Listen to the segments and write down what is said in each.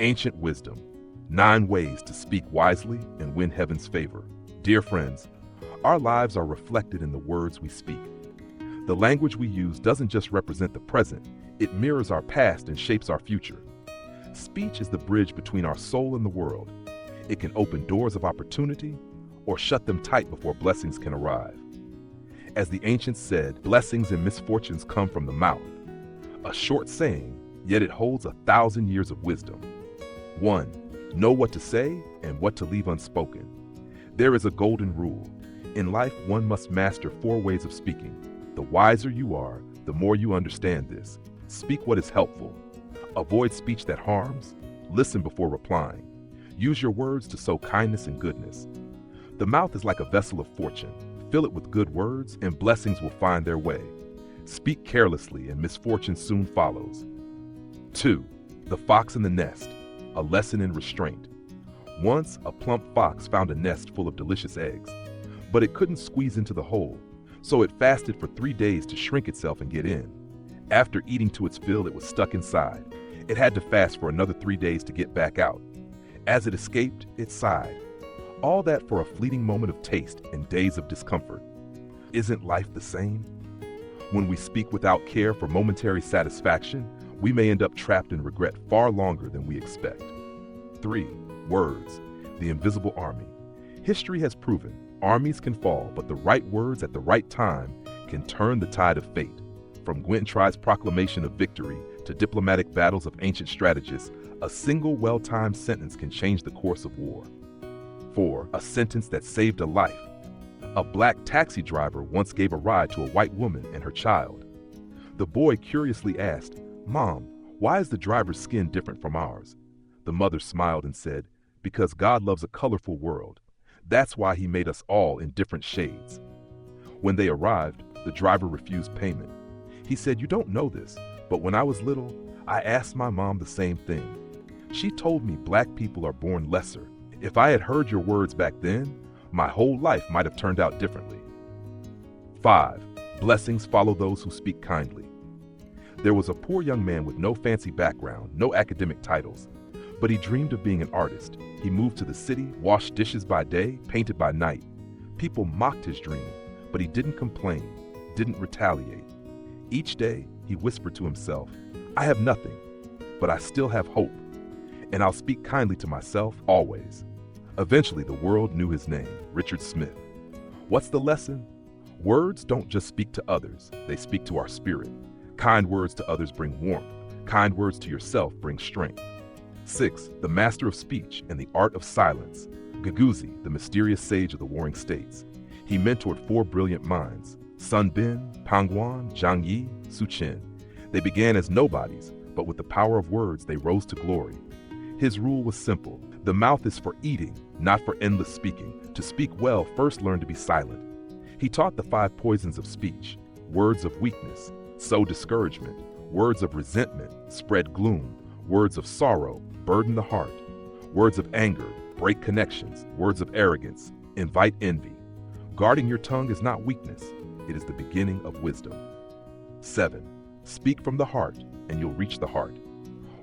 Ancient wisdom, 9 ways to speak wisely and win heaven's favor. Dear friends, our lives are reflected in the words we speak. The language we use doesn't just represent the present, it mirrors our past and shapes our future. Speech is the bridge between our soul and the world. It can open doors of opportunity or shut them tight before blessings can arrive. As the ancients said, blessings and misfortunes come from the mouth. A short saying, yet it holds 1,000 years of wisdom. 1. Know what to say and what to leave unspoken. There is a golden rule. In life, one must master 4 ways of speaking. The wiser you are, the more you understand this. Speak what is helpful. Avoid speech that harms. Listen before replying. Use your words to sow kindness and goodness. The mouth is like a vessel of fortune. Fill it with good words, and blessings will find their way. Speak carelessly, and misfortune soon follows. 2. The fox and the nest, a lesson in restraint. Once, a plump fox found a nest full of delicious eggs, but it couldn't squeeze into the hole, so it fasted for 3 days to shrink itself and get in. After eating to its fill, it was stuck inside. It had to fast for another 3 days to get back out. As it escaped, it sighed. All that for a fleeting moment of taste and days of discomfort. Isn't life the same? When we speak without care for momentary satisfaction, we may end up trapped in regret far longer than we expect. 3. Words, the invisible army. History has proven armies can fall, but the right words at the right time can turn the tide of fate. From Gwyntrai's proclamation of victory to diplomatic battles of ancient strategists, a single well-timed sentence can change the course of war. 4. A sentence that saved a life. A black taxi driver once gave a ride to a white woman and her child. The boy curiously asked, "Mom, why is the driver's skin different from ours?" The mother smiled and said, "Because God loves a colorful world. That's why he made us all in different shades." When they arrived, the driver refused payment. He said, "You don't know this, but when I was little, I asked my mom the same thing. She told me black people are born lesser. If I had heard your words back then, my whole life might have turned out differently." 5. Blessings follow those who speak kindly. There was a poor young man with no fancy background, no academic titles, but he dreamed of being an artist. He moved to the city, washed dishes by day, painted by night. People mocked his dream, but he didn't complain, didn't retaliate. Each day, he whispered to himself, "I have nothing, but I still have hope, and I'll speak kindly to myself always." Eventually, the world knew his name, Richard Smith. What's the lesson? Words don't just speak to others, they speak to our spirit. Kind words to others bring warmth. Kind words to yourself bring strength. 6. The master of speech and the art of silence. Gagouzi, the mysterious sage of the Warring States. He mentored 4 brilliant minds, Sun Bin, Pangwan, Zhang Yi, Su Qin. They began as nobodies, but with the power of words, they rose to glory. His rule was simple. The mouth is for eating, not for endless speaking. To speak well, first learn to be silent. He taught the 5 poisons of speech. Words of weakness sow discouragement. Words of resentment spread gloom. Words of sorrow burden the heart. Words of anger break connections. Words of arrogance invite envy. Guarding your tongue is not weakness. It is the beginning of wisdom. 7. Speak from the heart, and you'll reach the heart.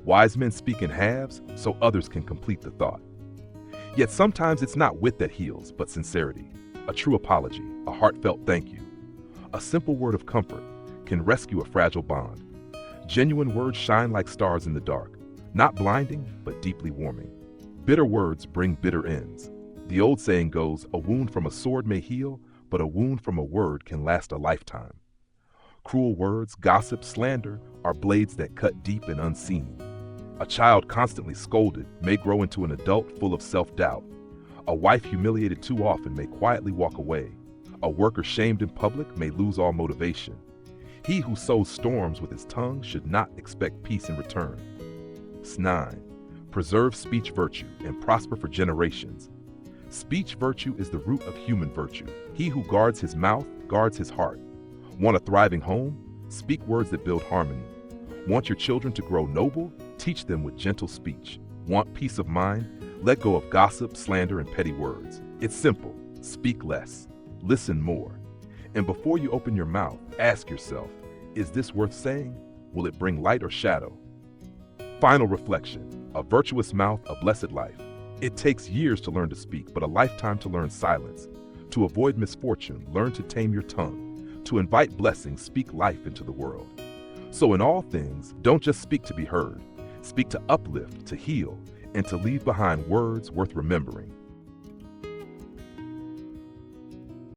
Wise men speak in halves so others can complete the thought. Yet sometimes it's not wit that heals, but sincerity. A true apology, a heartfelt thank you. A simple word of comfort can rescue a fragile bond. Genuine words shine like stars in the dark, not blinding, but deeply warming. Bitter words bring bitter ends. The old saying goes, a wound from a sword may heal, but a wound from a word can last a lifetime. Cruel words, gossip, slander are blades that cut deep and unseen. A child constantly scolded may grow into an adult full of self-doubt. A wife humiliated too often may quietly walk away. A worker shamed in public may lose all motivation. He who sows storms with his tongue should not expect peace in return. 9. Preserve speech virtue and prosper for generations. Speech virtue is the root of human virtue. He who guards his mouth guards his heart. Want a thriving home? Speak words that build harmony. Want your children to grow noble? Teach them with gentle speech. Want peace of mind? Let go of gossip, slander, and petty words. It's simple. Speak less. Listen more. And before you open your mouth, ask yourself, is this worth saying? Will it bring light or shadow? Final reflection. A virtuous mouth, a blessed life. It takes years to learn to speak, but a lifetime to learn silence. To avoid misfortune, learn to tame your tongue. To invite blessings, speak life into the world. So in all things, don't just speak to be heard. Speak to uplift, to heal, and to leave behind words worth remembering.